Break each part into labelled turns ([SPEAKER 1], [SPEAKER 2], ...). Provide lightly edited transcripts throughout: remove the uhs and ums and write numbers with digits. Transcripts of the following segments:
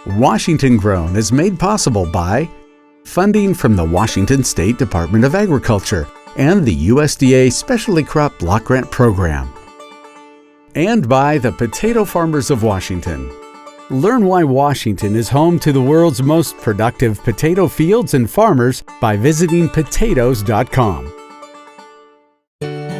[SPEAKER 1] Washington Grown is made possible by funding from the Washington State Department of Agriculture and the USDA Specialty Crop Block Grant Program. And by the Potato Farmers of Washington. Learn why Washington is home to the world's most productive potato fields and farmers by visiting potatoes.com.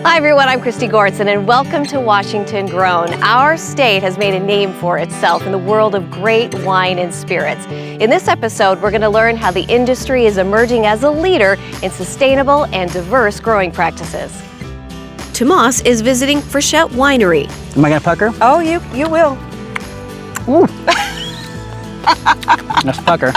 [SPEAKER 2] Hi everyone, I'm Kristi Gortson and welcome to Washington Grown. Our state has made a name for itself in the world of great wine and spirits. In this episode, we're going to learn how the industry is emerging as a leader in sustainable and diverse growing practices. Tomas is visiting Frechette Winery.
[SPEAKER 3] Am I going to pucker?
[SPEAKER 2] Oh, you will.
[SPEAKER 3] Ooh. Let's pucker.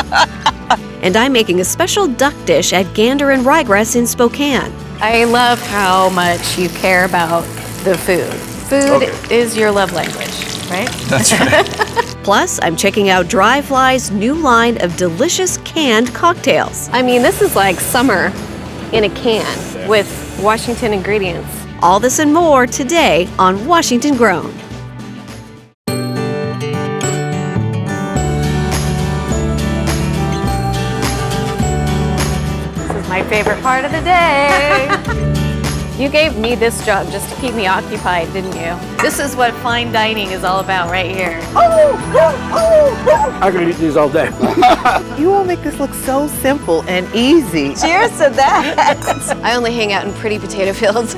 [SPEAKER 2] And I'm making a special duck dish at Gander and Ryegrass in Spokane.
[SPEAKER 4] I love how much you care about the food. Food is your love language, right?
[SPEAKER 5] That's right.
[SPEAKER 2] Plus, I'm checking out Dry Fly's new line of delicious canned cocktails.
[SPEAKER 4] I mean, this is like summer in a can with Washington ingredients.
[SPEAKER 2] All this and more today on Washington Grown.
[SPEAKER 4] My favorite part of the day. You gave me this job just to keep me occupied, didn't you? This is what fine dining is all about right here.
[SPEAKER 3] I could eat these all day.
[SPEAKER 6] You all make this look so simple and easy.
[SPEAKER 2] Cheers to that.
[SPEAKER 4] I only hang out in pretty potato fields.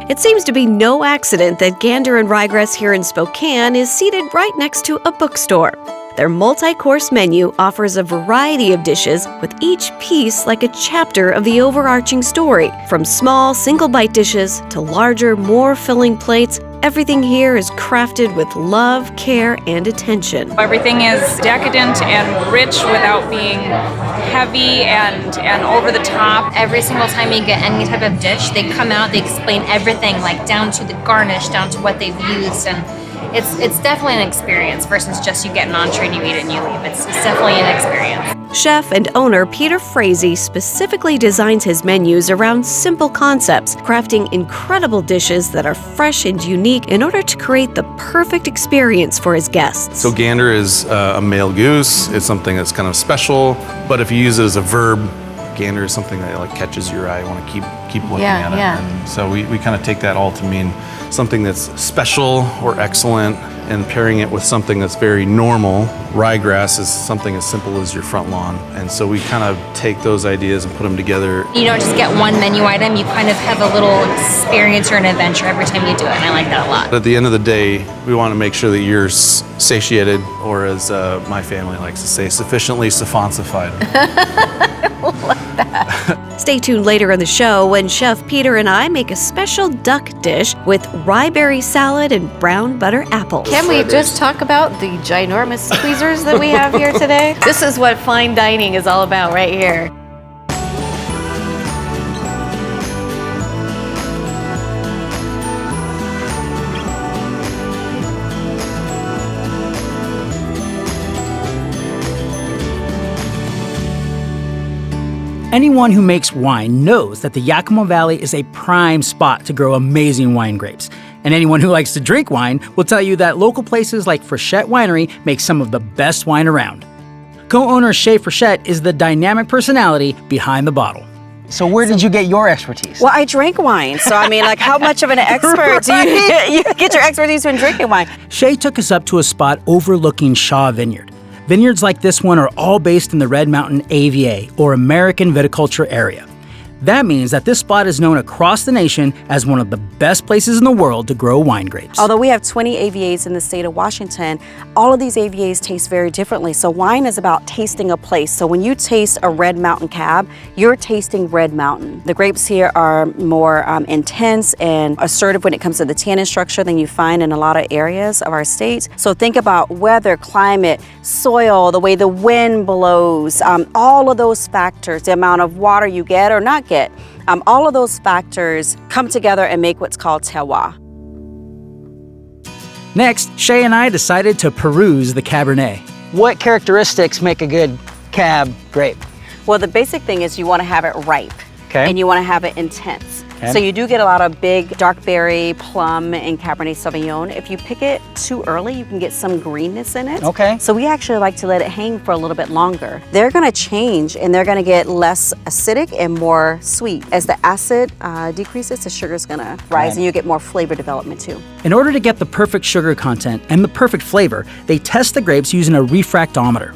[SPEAKER 2] It seems to be no accident that Gander and Ryegrass here in Spokane is seated right next to a bookstore. Their multi-course menu offers a variety of dishes, with each piece like a chapter of the overarching story. From small, single-bite dishes to larger, more filling plates, everything here is crafted with love, care, and attention.
[SPEAKER 7] Everything is decadent and rich without being heavy and over the top.
[SPEAKER 8] Every single time you get any type of dish, they come out, they explain everything, like down to the garnish, down to what they've used, and it's definitely an experience versus just you get an entree and you eat it and you leave. It's definitely an experience.
[SPEAKER 2] Chef and owner Peter Frazee specifically designs his menus around simple concepts, crafting incredible dishes that are fresh and unique in order to create the perfect experience for his guests.
[SPEAKER 5] So gander is a male goose. It's something that's kind of special, but if you use it as a verb, gander is something that like catches your eye. You want to keep looking at it.
[SPEAKER 4] Yeah.
[SPEAKER 5] And so we kind of take that all to mean something that's special or excellent, and pairing it with something that's very normal. Ryegrass is something as simple as your front lawn. And so we kind of take those ideas and put them together.
[SPEAKER 8] You don't just get one menu item, you kind of have a little experience or an adventure every time you do it, and I like that a lot.
[SPEAKER 5] At the end of the day, we want to make sure that you're satiated, or as my family likes to say, sufficiently siphonsified.
[SPEAKER 2] Stay tuned later in the show when Chef Peter and I make a special duck dish with ryeberry salad and brown butter apples.
[SPEAKER 4] Can we just talk about the ginormous tweezers that we have here today? This is what fine dining is all about right here.
[SPEAKER 3] Anyone who makes wine knows that the Yakima Valley is a prime spot to grow amazing wine grapes. And anyone who likes to drink wine will tell you that local places like Frechette Winery make some of the best wine around. Co-owner Shay Frichette is the dynamic personality behind the bottle. So where did you get your expertise?
[SPEAKER 9] Well, I drank wine, so I mean, like, how much of an expert do you get your expertise when drinking wine?
[SPEAKER 3] Shay took us up to a spot overlooking Shaw Vineyard. Vineyards like this one are all based in the Red Mountain AVA, or American Viticulture Area. That means that this spot is known across the nation as one of the best places in the world to grow wine grapes.
[SPEAKER 9] Although we have 20 AVAs in the state of Washington, all of these AVAs taste very differently. So wine is about tasting a place. So when you taste a Red Mountain cab, you're tasting Red Mountain. The grapes here are more intense and assertive when it comes to the tannin structure than you find in a lot of areas of our state. So think about weather, climate, soil, the way the wind blows, all of those factors, the amount of water you get or not get. All of those factors come together and make what's called terroir.
[SPEAKER 3] Next, Shay and I decided to peruse the Cabernet. What characteristics make a good Cab grape?
[SPEAKER 9] Well, the basic thing is you want to have it ripe.
[SPEAKER 3] Okay.
[SPEAKER 9] And you want to have it intense.
[SPEAKER 3] Okay.
[SPEAKER 9] So you do get a lot of big dark berry, plum, and Cabernet Sauvignon. If you pick it too early, you can get some greenness in it.
[SPEAKER 3] Okay.
[SPEAKER 9] So we actually like to let it hang for a little bit longer. They're gonna change and they're gonna get less acidic and more sweet. As the acid decreases, the sugar's gonna rise and you get more flavor development too.
[SPEAKER 3] In order to get the perfect sugar content and the perfect flavor, they test the grapes using a refractometer.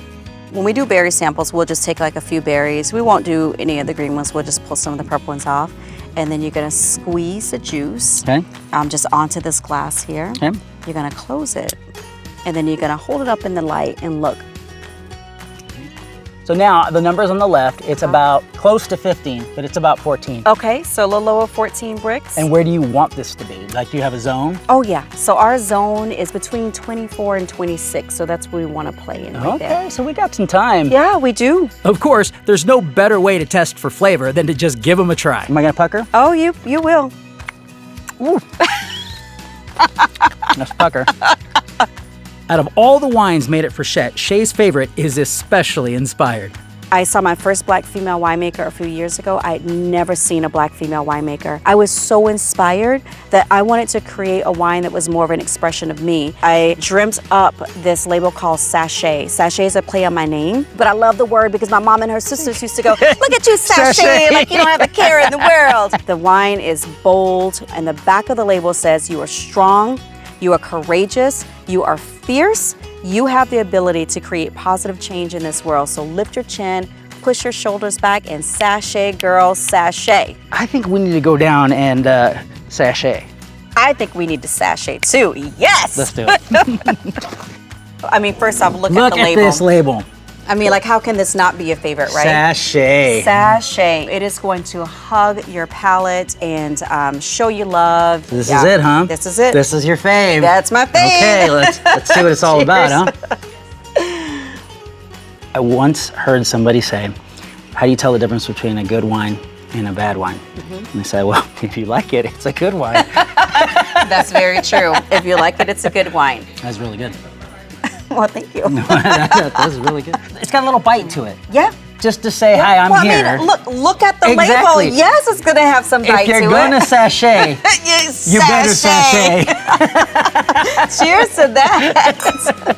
[SPEAKER 9] When we do berry samples, we'll just take like a few berries. We won't do any of the green ones. We'll just pull some of the purple ones off. And then you're gonna squeeze the juice just onto this glass here.
[SPEAKER 3] Okay.
[SPEAKER 9] You're gonna close it. And then you're gonna hold it up in the light and look.
[SPEAKER 3] So now the numbers on the left, it's about close to 15, but it's about 14.
[SPEAKER 9] Okay, so a little lower, 14 bricks.
[SPEAKER 3] And where do you want this to be? Like, do you have a zone?
[SPEAKER 9] Oh yeah, so our zone is between 24 and 26, so that's where we want to play in right there.
[SPEAKER 3] Okay, so we got some time.
[SPEAKER 9] Yeah, we do.
[SPEAKER 3] Of course, there's no better way to test for flavor than to just give them a try. Am I gonna pucker?
[SPEAKER 9] Oh, you will.
[SPEAKER 3] Ooh. Nice pucker. Out of all the wines made at Frichette, Shay's favorite is especially inspired.
[SPEAKER 9] I saw my first black female winemaker a few years ago. I had never seen a black female winemaker. I was so inspired that I wanted to create a wine that was more of an expression of me. I dreamt up this label called Sachet. Sachet is a play on my name, but I love the word because my mom and her sisters used to go, look at you, Sachet, like you don't have a care in the world. The wine is bold, and the back of the label says you are strong, you are courageous, you are fierce, you have the ability to create positive change in this world. So lift your chin, push your shoulders back, and sachet, girl, sachet.
[SPEAKER 3] I think we need to go down and sachet.
[SPEAKER 9] I think we need to sachet too, yes!
[SPEAKER 3] Let's do it.
[SPEAKER 9] I mean, first off, look at
[SPEAKER 3] Look
[SPEAKER 9] the
[SPEAKER 3] at
[SPEAKER 9] label.
[SPEAKER 3] this label.
[SPEAKER 9] I mean, like, how can this not be your favorite, right?
[SPEAKER 3] Sachet.
[SPEAKER 9] Sachet. It is going to hug your palate and show you love.
[SPEAKER 3] This is it, huh?
[SPEAKER 9] This is it.
[SPEAKER 3] This is your fave.
[SPEAKER 9] That's my fave.
[SPEAKER 3] Okay, let's see what it's all about, huh? I once heard somebody say, how do you tell the difference between a good wine and a bad wine? And they said, well, if you like it, it's a good wine.
[SPEAKER 9] That's very true. If you like it, it's a good wine.
[SPEAKER 3] That's really good.
[SPEAKER 9] Well, thank you.
[SPEAKER 3] That was really good. It's got a little bite to it.
[SPEAKER 9] Yeah.
[SPEAKER 3] Just to say, hi, I'm here.
[SPEAKER 9] I mean, look at the
[SPEAKER 3] Exactly.
[SPEAKER 9] label. Yes, it's going to have some bite to it.
[SPEAKER 3] If you're going to sachet, you better sachet.
[SPEAKER 9] Cheers to that.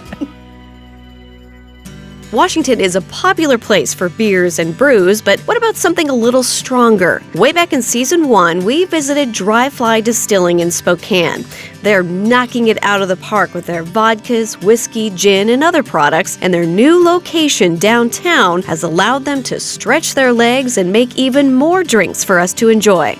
[SPEAKER 2] Washington is a popular place for beers and brews, but what about something a little stronger? Way back in season 1, we visited Dry Fly Distilling in Spokane. They're knocking it out of the park with their vodkas, whiskey, gin, and other products, and their new location downtown has allowed them to stretch their legs and make even more drinks for us to enjoy.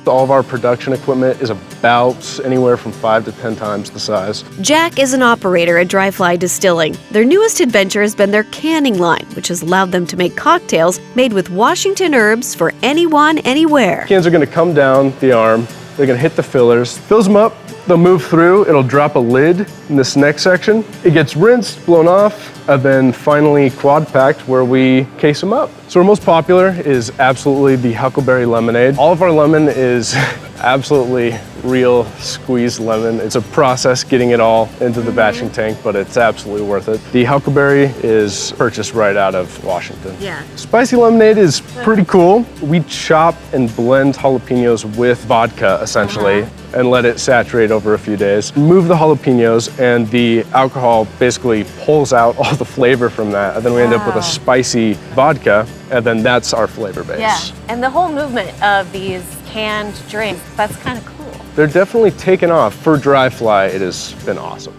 [SPEAKER 10] All of our production equipment is about anywhere from 5 to 10 times the size.
[SPEAKER 2] Jack is an operator at Dry Fly Distilling. Their newest adventure has been their canning line, which has allowed them to make cocktails made with Washington herbs for anyone, anywhere.
[SPEAKER 10] Cans are going to come down the arm, they're going to hit the fillers, fills them up, they'll move through, it'll drop a lid in this next section. It gets rinsed, blown off, and then finally quad packed where we case them up. So our most popular is absolutely the Huckleberry Lemonade. All of our lemon is absolutely real squeezed lemon. It's a process getting it all into the batching tank, but it's absolutely worth it. The Huckleberry is purchased right out of Washington.
[SPEAKER 2] Yeah.
[SPEAKER 10] Spicy lemonade is pretty cool. We chop and blend jalapenos with vodka, essentially, and let it saturate over a few days. Move the jalapenos, and the alcohol basically pulls out all the flavor from that, and then we end up with a spicy vodka, and then that's our flavor base.
[SPEAKER 4] Yeah, and the whole movement of these canned drinks, that's kind of cool.
[SPEAKER 10] They're definitely taken off. For Dry Fly, it has been awesome.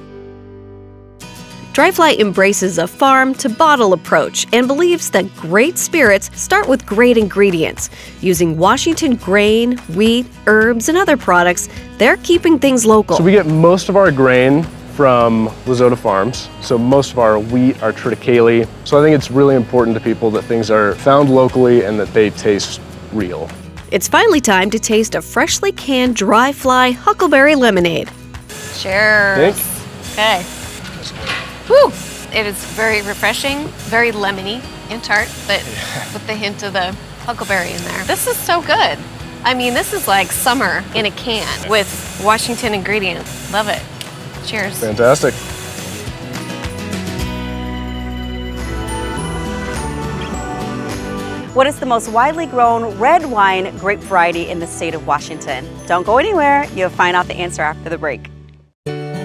[SPEAKER 2] Dry Fly embraces a farm-to-bottle approach and believes that great spirits start with great ingredients. Using Washington grain, wheat, herbs, and other products, they're keeping things local.
[SPEAKER 10] So we get most of our grain from Lazota Farms. So most of our wheat, our triticale. So I think it's really important to people that things are found locally and that they taste real.
[SPEAKER 2] It's finally time to taste a freshly canned Dry Fly Huckleberry Lemonade.
[SPEAKER 4] Cheers. Okay. Whew. It is very refreshing, very lemony and tart, but with the hint of the huckleberry in there. This is so good. I mean, this is like summer in a can with Washington ingredients. Love it. Cheers.
[SPEAKER 10] Fantastic.
[SPEAKER 9] What is the most widely grown red wine grape variety in the state of Washington? Don't go anywhere. You'll find out the answer after the break.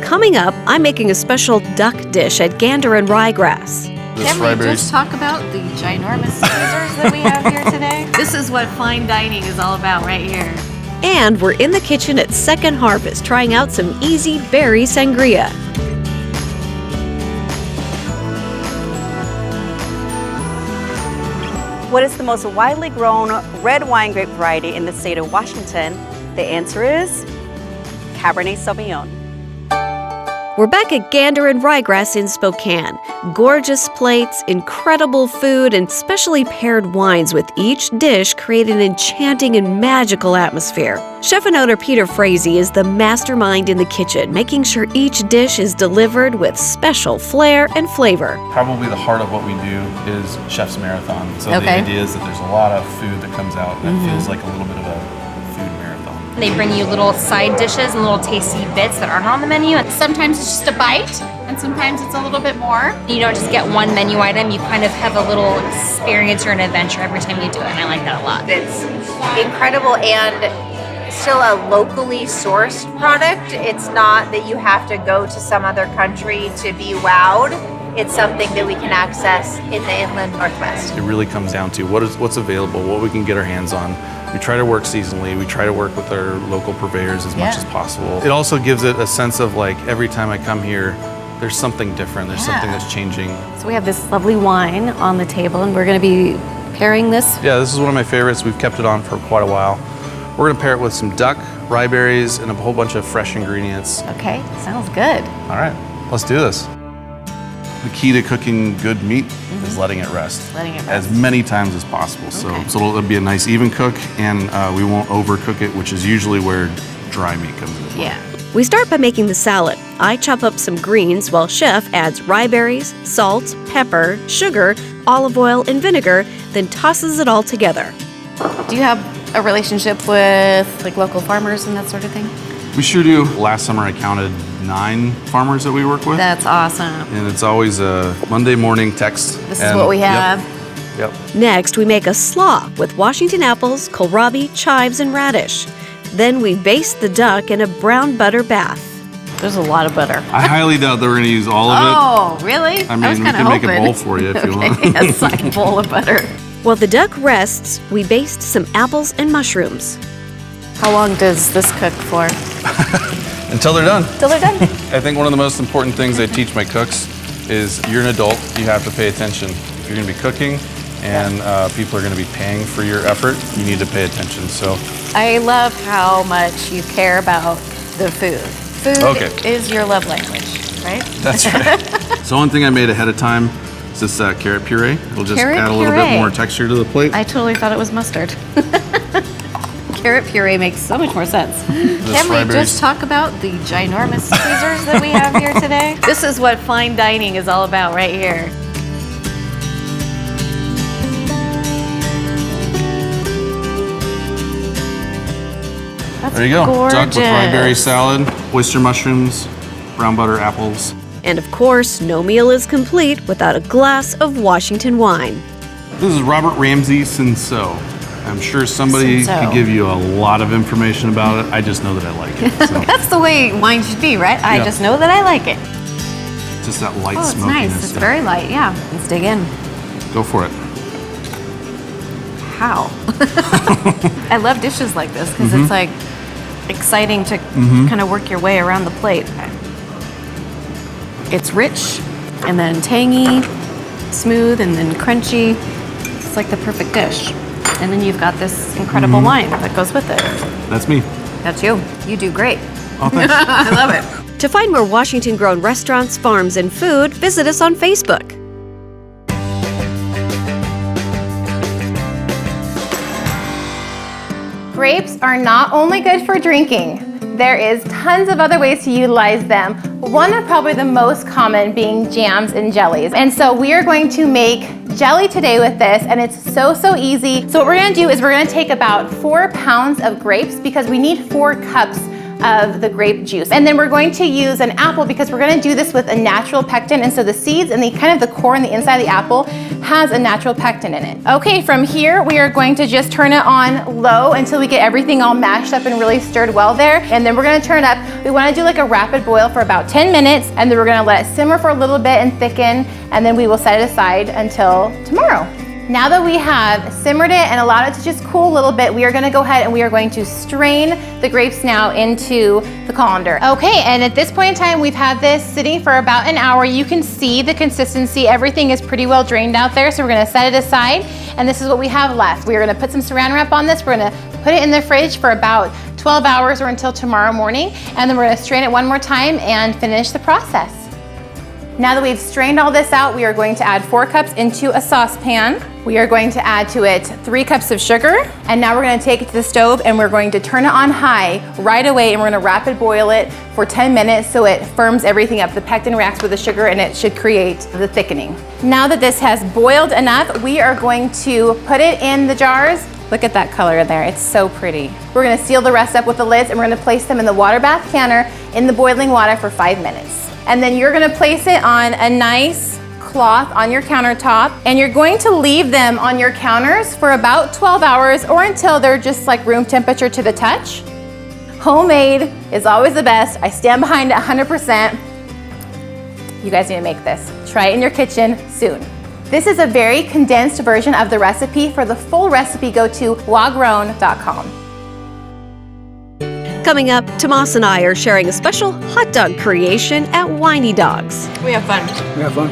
[SPEAKER 2] Coming up, I'm making a special duck dish at Gander and Ryegrass.
[SPEAKER 4] Can we just talk about the ginormous Caesars that we have here today? This is what fine dining is all about right here.
[SPEAKER 2] And we're in the kitchen at Second Harvest trying out some easy berry sangria.
[SPEAKER 9] What is the most widely grown red wine grape variety in the state of Washington? The answer is Cabernet Sauvignon.
[SPEAKER 2] We're back at Gander and Ryegrass in Spokane. Gorgeous plates, incredible food, and specially paired wines with each dish create an enchanting and magical atmosphere. Chef and owner Peter Frazee is the mastermind in the kitchen, making sure each dish is delivered with special flair and flavor.
[SPEAKER 5] Probably the heart of what we do is Chef's Marathon. So the idea is that there's a lot of food that comes out and it feels like a little bit of a food marathon.
[SPEAKER 8] They bring you little side dishes and little tasty bits that aren't on the menu. And sometimes it's just a bite, and sometimes it's a little bit more. You don't just get one menu item, you kind of have a little experience or an adventure every time you do it, and I like that a lot.
[SPEAKER 11] It's incredible and still a locally sourced product. It's not that you have to go to some other country to be wowed. It's something that we can access in the inland Northwest.
[SPEAKER 5] It really comes down to what's available, what we can get our hands on. We try to work seasonally. We try to work with our local purveyors as much as possible. It also gives it a sense of like every time I come here, there's something different. There's something that's changing.
[SPEAKER 4] So we have this lovely wine on the table, and we're going to be pairing this.
[SPEAKER 5] Yeah, this is one of my favorites. We've kept it on for quite a while. We're going to pair it with some duck, rye berries, and a whole bunch of fresh ingredients.
[SPEAKER 4] Okay, sounds good.
[SPEAKER 5] All right, let's do this. The key to cooking good meat is letting it rest.
[SPEAKER 4] Letting it rest.
[SPEAKER 5] As many times as possible. So it'll be a nice even cook, and we won't overcook it, which is usually where dry meat comes in.
[SPEAKER 4] Yeah.
[SPEAKER 2] We start by making the salad. I chop up some greens while Chef adds rye berries, salt, pepper, sugar, olive oil, and vinegar, then tosses it all together.
[SPEAKER 4] Do you have a relationship with like local farmers and that sort of thing?
[SPEAKER 5] We sure do. Last summer I counted 9 farmers that we work with.
[SPEAKER 4] That's awesome.
[SPEAKER 5] And it's always a Monday morning text.
[SPEAKER 4] This is what we have.
[SPEAKER 5] Yep.
[SPEAKER 2] Next, we make a slaw with Washington apples, kohlrabi, chives, and radish. Then we baste the duck in a brown butter bath.
[SPEAKER 4] There's a lot of butter.
[SPEAKER 5] I highly doubt that we're going to use all of it.
[SPEAKER 4] Oh, really?
[SPEAKER 5] I mean, we can make a bowl for you if you want.
[SPEAKER 4] A side bowl of butter.
[SPEAKER 2] While the duck rests, we baste some apples and mushrooms.
[SPEAKER 4] How long does this cook for?
[SPEAKER 5] Until they're done.
[SPEAKER 4] Till they're done.
[SPEAKER 5] I think one of the most important things I teach my cooks is you're an adult, you have to pay attention. If you're going to be cooking and people are going to be paying for your effort, you need to pay attention. So
[SPEAKER 4] I love how much you care about the food. Food is your love language, right?
[SPEAKER 5] That's right. So one thing I made ahead of time is this carrot puree. It'll just add a little bit more texture to the plate.
[SPEAKER 4] I totally thought it was mustard. Carrot puree makes so much more sense. Can we just talk about the ginormous Caesars that we have here today? This is what fine dining is all about right here. That's
[SPEAKER 5] there you go.
[SPEAKER 4] Gorgeous.
[SPEAKER 5] Duck with rye berry salad, oyster mushrooms, brown butter, apples.
[SPEAKER 2] And of course, no meal is complete without a glass of Washington wine.
[SPEAKER 5] This is Robert Ramsey Cinsault. I'm sure somebody could give you a lot of information about it. I just know that I like it. So.
[SPEAKER 4] That's the way wine should be, right? I just know that I like it.
[SPEAKER 5] Just that light
[SPEAKER 4] it's
[SPEAKER 5] smokiness.
[SPEAKER 4] Nice. It's very light, yeah. Let's dig in.
[SPEAKER 5] Go for it.
[SPEAKER 4] How? I love dishes like this because it's like exciting to kind of work your way around the plate. It's rich and then tangy, smooth and then crunchy. It's like the perfect dish. And then you've got this incredible wine that goes with it.
[SPEAKER 5] That's me.
[SPEAKER 4] That's you. You do great.
[SPEAKER 5] Oh, thanks.
[SPEAKER 4] I love it.
[SPEAKER 2] To find more Washington-grown restaurants, farms, and food, visit us on Facebook.
[SPEAKER 12] Grapes are not only good for drinking. There is tons of other ways to utilize them. One of probably the most common being jams and jellies. And so we are going to make jelly today with this, and it's so easy. So what we're gonna do is we're gonna take about 4 pounds of grapes because we need 4 cups of the grape juice. And then we're going to use an apple because we're going to do this with a natural pectin. And so the seeds and the kind of the core and the inside of the apple has a natural pectin in it. Okay, from here, we are going to just turn it on low until we get everything all mashed up and really stirred well there. And then we're going to turn it up. We want to do like a rapid boil for about 10 minutes. And then we're going to let it simmer for a little bit and thicken. And then we will set it aside until tomorrow. Now that we have simmered it and allowed it to just cool a little bit, we are going to go ahead and we are going to strain the grapes now into the colander. Okay, and at this point in time, we've had this sitting for about an hour. You can see the consistency. Everything is pretty well drained out there, so we're going to set it aside, and this is what we have left. We're going to put some saran wrap on this. We're going to put it in the fridge for about 12 hours or until tomorrow morning, and then we're going to strain it one more time and finish the process. Now that we've strained all this out, we are going to add 4 cups into a saucepan. We are going to add to it 3 cups of sugar. And now we're going to take it to the stove and we're going to turn it on high right away, and we're going to rapid boil it for 10 minutes so it firms everything up. The pectin reacts with the sugar and it should create the thickening. Now that this has boiled enough, we are going to put it in the jars. Look at that color there, it's so pretty. We're going to seal the rest up with the lids, and we're going to place them in the water bath canner in the boiling water for 5 minutes. And then you're gonna place it on a nice cloth on your countertop, and you're going to leave them on your counters for about 12 hours or until they're just like room temperature to the touch. Homemade is always the best. I stand behind it 100%. You guys need to make this. Try it in your kitchen soon. This is a very condensed version of the recipe. For the full recipe, go to wagrown.com.
[SPEAKER 2] Coming up, Tomas and I are sharing a special hot dog creation at Whiny Dogs.
[SPEAKER 4] We have fun.
[SPEAKER 3] We have fun.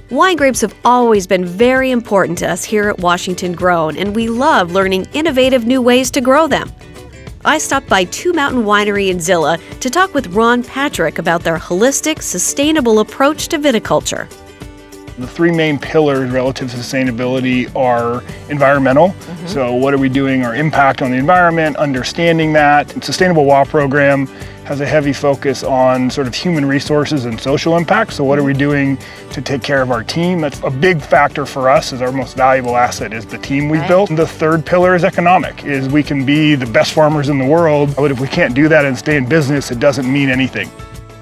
[SPEAKER 2] Wine grapes have always been very important to us here at Washington Grown, and we love learning innovative new ways to grow them. I stopped by Two Mountain Winery in Zilla to talk with Ron Patrick about their holistic, sustainable approach to viticulture.
[SPEAKER 13] The 3 main pillars relative to sustainability are environmental. So what are we doing, our impact on the environment, understanding that. The Sustainable WA program has a heavy focus on sort of human resources and social impact. So what are we doing to take care of our team? That's a big factor for us. Is our most valuable asset is the team we've built. The 3rd pillar is economic, is we can be the best farmers in the world, but if we can't do that and stay in business, it doesn't mean anything.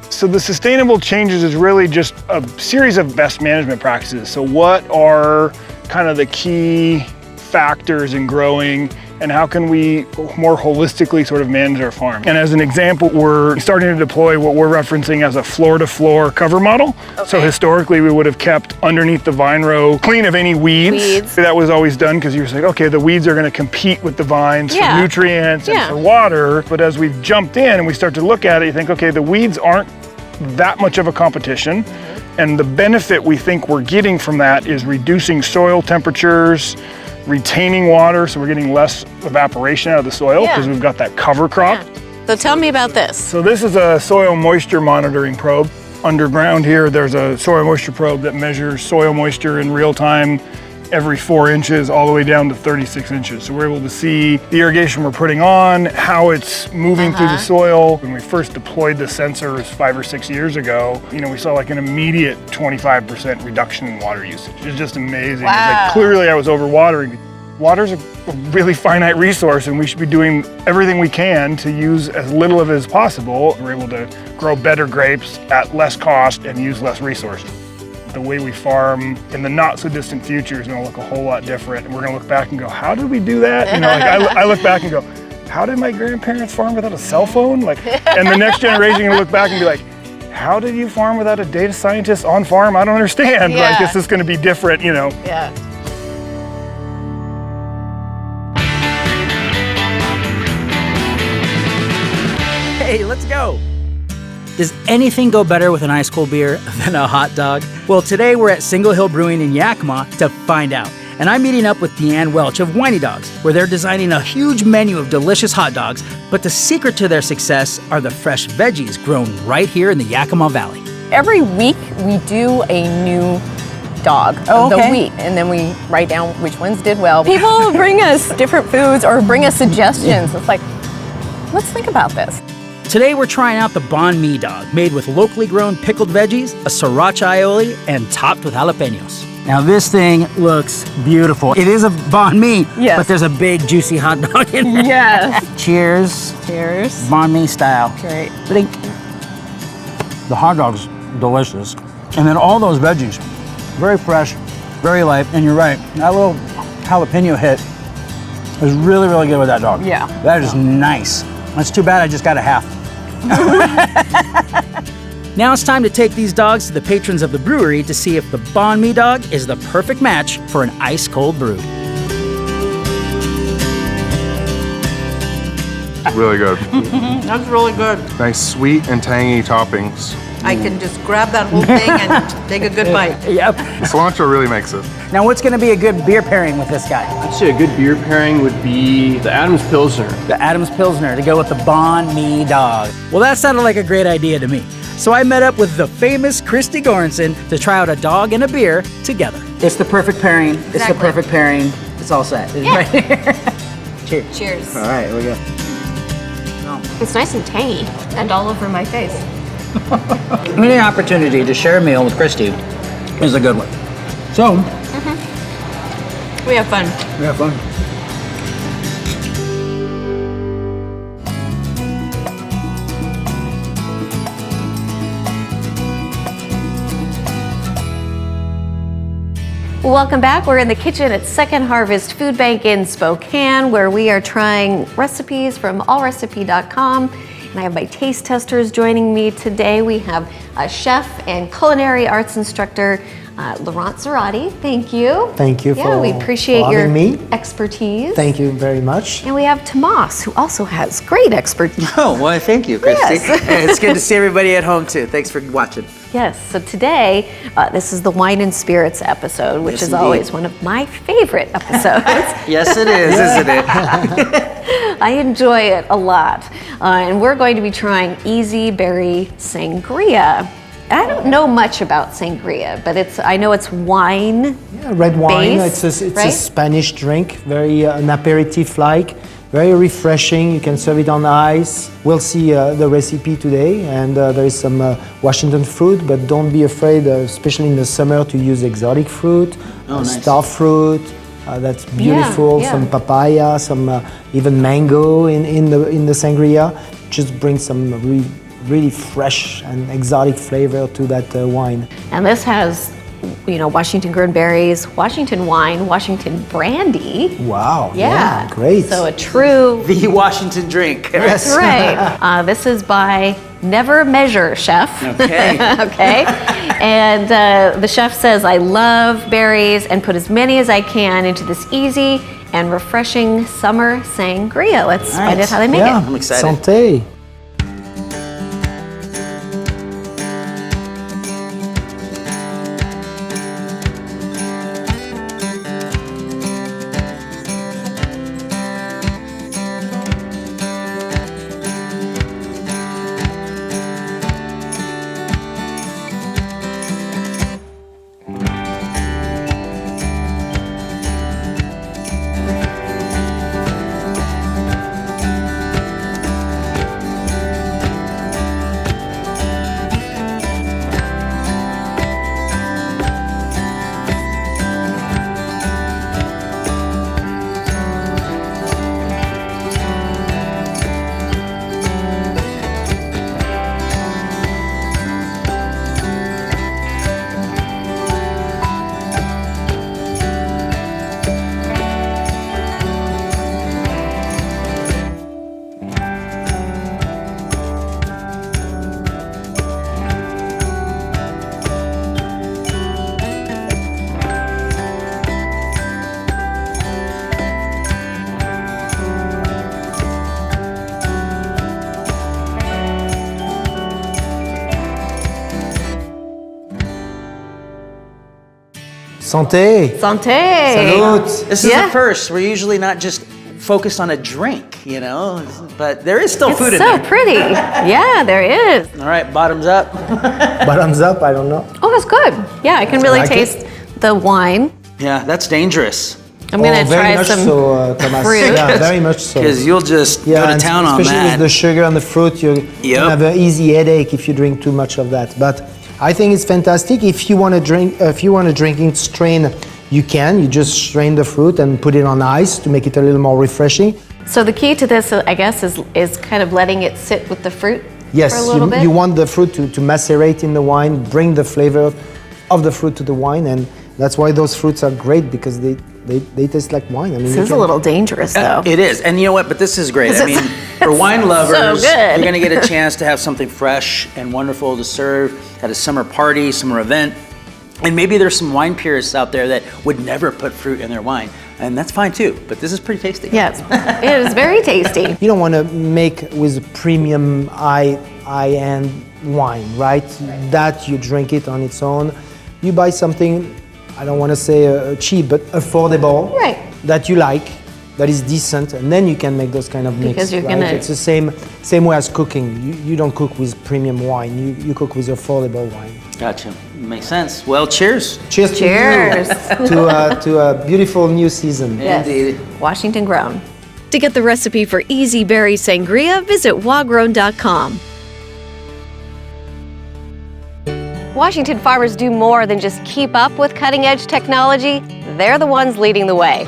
[SPEAKER 13] So the sustainable changes is really just a series of best management practices. So what are kind of the key factors in growing, and how can we more holistically sort of manage our farm? And as an example, we're starting to deploy what we're referencing as a floor-to-floor cover model. Okay. So historically, we would have kept underneath the vine row clean of any weeds. That was always done because you were like, okay, the weeds are going to compete with the vines for nutrients and for water. But as we've jumped in and we start to look at it, you think, okay, the weeds aren't that much of a competition. And the benefit we think we're getting from that is reducing soil temperatures, retaining water, so we're getting less evaporation out of the soil because we've got that cover crop.
[SPEAKER 4] So tell me about this.
[SPEAKER 13] So this is a soil moisture monitoring probe. Underground here, there's a soil moisture probe that measures soil moisture in real time every 4 inches all the way down to 36 inches. So we're able to see the irrigation we're putting on, how it's moving through the soil. When we first deployed the sensors 5 or 6 years ago, we saw like an immediate 25% reduction in water usage. It's just amazing. It's like, clearly I was overwatering. Water's a really finite resource, and we should be doing everything we can to use as little of it as possible. We're able to grow better grapes at less cost and use less resources. The way we farm in the not so distant future is going to look a whole lot different, and we're going to look back and go, how did we do that? I look back and go, how did my grandparents farm without a cell phone? And the next generation is going to look back and be like, how did you farm without a data scientist on farm? I don't understand. This is going to be different,
[SPEAKER 3] Hey, let's go. Does anything go better with an ice cold beer than a hot dog? Well, today we're at Single Hill Brewing in Yakima to find out. And I'm meeting up with Deanne Welch of Whiny Dogs, where they're designing a huge menu of delicious hot dogs. But the secret to their success are the fresh veggies grown right here in the Yakima Valley.
[SPEAKER 14] Every week we do a new dog
[SPEAKER 3] Oh,
[SPEAKER 14] of the
[SPEAKER 3] okay.
[SPEAKER 14] week, and then we write down which ones did well. People bring us different foods or bring us suggestions. It's like, let's think about this.
[SPEAKER 3] Today we're trying out the banh mi dog, made with locally grown pickled veggies, a sriracha aioli, and topped with jalapenos. Now this thing looks beautiful. It is a banh mi,
[SPEAKER 14] Yes.
[SPEAKER 3] but there's a big juicy hot dog in there.
[SPEAKER 14] Yes.
[SPEAKER 3] Cheers.
[SPEAKER 14] Cheers.
[SPEAKER 3] Banh mi style.
[SPEAKER 14] Great.
[SPEAKER 3] Blink. The hot dog's delicious. And then all those veggies, very fresh, very light, and you're right, that little jalapeno hit is really, really good with that dog.
[SPEAKER 14] Yeah.
[SPEAKER 3] That is nice. That's too bad I just got a half. Now it's time to take these dogs to the patrons of the brewery to see if the banh mi dog is the perfect match for an ice-cold brew.
[SPEAKER 15] Really good.
[SPEAKER 6] That's really good.
[SPEAKER 15] Nice sweet and tangy toppings.
[SPEAKER 6] I can just grab that whole thing and take a good bite.
[SPEAKER 3] Yep.
[SPEAKER 15] The cilantro really makes it.
[SPEAKER 3] Now what's gonna be a good beer pairing with this guy?
[SPEAKER 16] I'd say a good beer pairing would be the Adams Pilsner.
[SPEAKER 3] The Adams Pilsner to go with the banh mi dog. Well, that sounded like a great idea to me. So I met up with the famous Kristi Goranson to try out a dog and a beer together. It's the perfect pairing. It's the
[SPEAKER 4] Exactly.
[SPEAKER 3] perfect pairing. It's all set. It's
[SPEAKER 4] Yeah.
[SPEAKER 3] right here. Cheers.
[SPEAKER 4] Cheers.
[SPEAKER 3] All right, here we go.
[SPEAKER 4] It's nice and tangy and all over my face.
[SPEAKER 3] Any opportunity to share a meal with Kristi is a good one. So,
[SPEAKER 6] We have fun.
[SPEAKER 3] we have fun.
[SPEAKER 2] Welcome back. We're in the kitchen at Second Harvest Food Bank in Spokane, where we are trying recipes from allrecipe.com. And I have my taste testers joining me today. We have a chef and culinary arts instructor, Laurent Zarati. Thank you.
[SPEAKER 17] Thank you
[SPEAKER 2] Yeah, we appreciate
[SPEAKER 17] for
[SPEAKER 2] your
[SPEAKER 17] having me.
[SPEAKER 2] expertise.
[SPEAKER 17] Thank you very much.
[SPEAKER 2] And we have Tomas, who also has great expertise.
[SPEAKER 3] Oh, well, thank you, Kristi.
[SPEAKER 2] Yes.
[SPEAKER 3] And it's good to see everybody at home, too. Thanks for watching.
[SPEAKER 2] Yes, so today, this is the Wine and Spirits episode, which
[SPEAKER 3] Yes,
[SPEAKER 2] is
[SPEAKER 3] indeed.
[SPEAKER 2] always one of my favorite episodes.
[SPEAKER 3] Yes, it is, isn't it?
[SPEAKER 2] I enjoy it a lot. And we're going to be trying Easy Berry Sangria. I don't know much about sangria, but I know it's wine.
[SPEAKER 17] Yeah, red wine.
[SPEAKER 2] Based,
[SPEAKER 17] It's a
[SPEAKER 2] right?
[SPEAKER 17] Spanish drink, very an aperitif-like, very refreshing. You can serve it on ice. We'll see the recipe today, and there is some Washington fruit, but don't be afraid, especially in the summer, to use exotic fruit,
[SPEAKER 3] nice.
[SPEAKER 17] star fruit. That's beautiful.
[SPEAKER 2] yeah.
[SPEAKER 17] Some papaya, some even mango in the sangria. Just bring some really fresh and exotic flavor to that wine.
[SPEAKER 2] And this has, Washington grown berries, Washington wine, Washington brandy.
[SPEAKER 17] Wow.
[SPEAKER 2] Yeah.
[SPEAKER 17] Great.
[SPEAKER 2] So a true.
[SPEAKER 3] The Washington drink.
[SPEAKER 2] That's right. This is by Never Measure Chef.
[SPEAKER 3] Okay.
[SPEAKER 2] Okay. And the chef says, I love berries and put as many as I can into this easy and refreshing summer sangria. Let's find out how they make it.
[SPEAKER 3] I'm excited.
[SPEAKER 17] Santé. Santé.
[SPEAKER 2] Santé.
[SPEAKER 17] Salud.
[SPEAKER 3] This is the first. We're usually not just focused on a drink, but there is still
[SPEAKER 2] It's
[SPEAKER 3] food in
[SPEAKER 2] so
[SPEAKER 3] there.
[SPEAKER 2] pretty. Yeah, there is.
[SPEAKER 3] All right, bottoms up.
[SPEAKER 17] Bottoms up, I don't know.
[SPEAKER 2] Oh, that's good. Yeah, I can really
[SPEAKER 17] like
[SPEAKER 2] taste
[SPEAKER 4] the wine.
[SPEAKER 3] Yeah, that's dangerous.
[SPEAKER 4] I'm gonna try some
[SPEAKER 17] Thomas.
[SPEAKER 4] fruit.
[SPEAKER 17] Yeah, very much so.
[SPEAKER 3] Because you'll just go to
[SPEAKER 17] and
[SPEAKER 3] town on
[SPEAKER 17] especially
[SPEAKER 3] that.
[SPEAKER 17] with the sugar and the fruit, you're gonna have an easy headache if you drink too much of that. But I think it's fantastic. If you want to drink, strain, you can. You just strain the fruit and put it on ice to make it a little more refreshing.
[SPEAKER 4] So the key to this, I guess, is kind of letting it sit with the fruit
[SPEAKER 17] Yes,
[SPEAKER 4] for a little bit.
[SPEAKER 17] You want the fruit to macerate in the wine, bring the flavor of the fruit to the wine, and that's why those fruits are great because they taste like wine. I mean,
[SPEAKER 4] This is a little dangerous, though.
[SPEAKER 3] It is, and you know what? But this is great. I mean, for wine lovers,
[SPEAKER 4] so good.
[SPEAKER 3] you're going to get a chance to have something fresh and wonderful to serve at a summer party, summer event. And maybe there's some wine purists out there that would never put fruit in their wine, and that's fine too. But this is pretty tasty.
[SPEAKER 4] Yes, it is very tasty.
[SPEAKER 17] You don't want to make with premium high-end wine, right? That you drink it on its own. You buy something, I don't want to say cheap, but affordable,
[SPEAKER 4] right?
[SPEAKER 17] That you like, that is decent, and then you can make those kind of mix.
[SPEAKER 4] Because you're
[SPEAKER 17] right?
[SPEAKER 4] gonna.
[SPEAKER 17] It's the same way as cooking. You don't cook with premium wine. You cook with affordable wine.
[SPEAKER 3] Gotcha. Makes sense. Well, cheers.
[SPEAKER 17] Cheers.
[SPEAKER 4] Cheers.
[SPEAKER 17] To a beautiful new season.
[SPEAKER 4] Yes. Indeed. Washington grown. To get the recipe for easy berry sangria, visit wagrown.com. Washington farmers do more than just keep up with cutting-edge technology. They're the ones leading the way.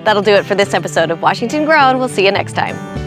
[SPEAKER 4] That'll do it for this episode of Washington Grown. We'll see you next time.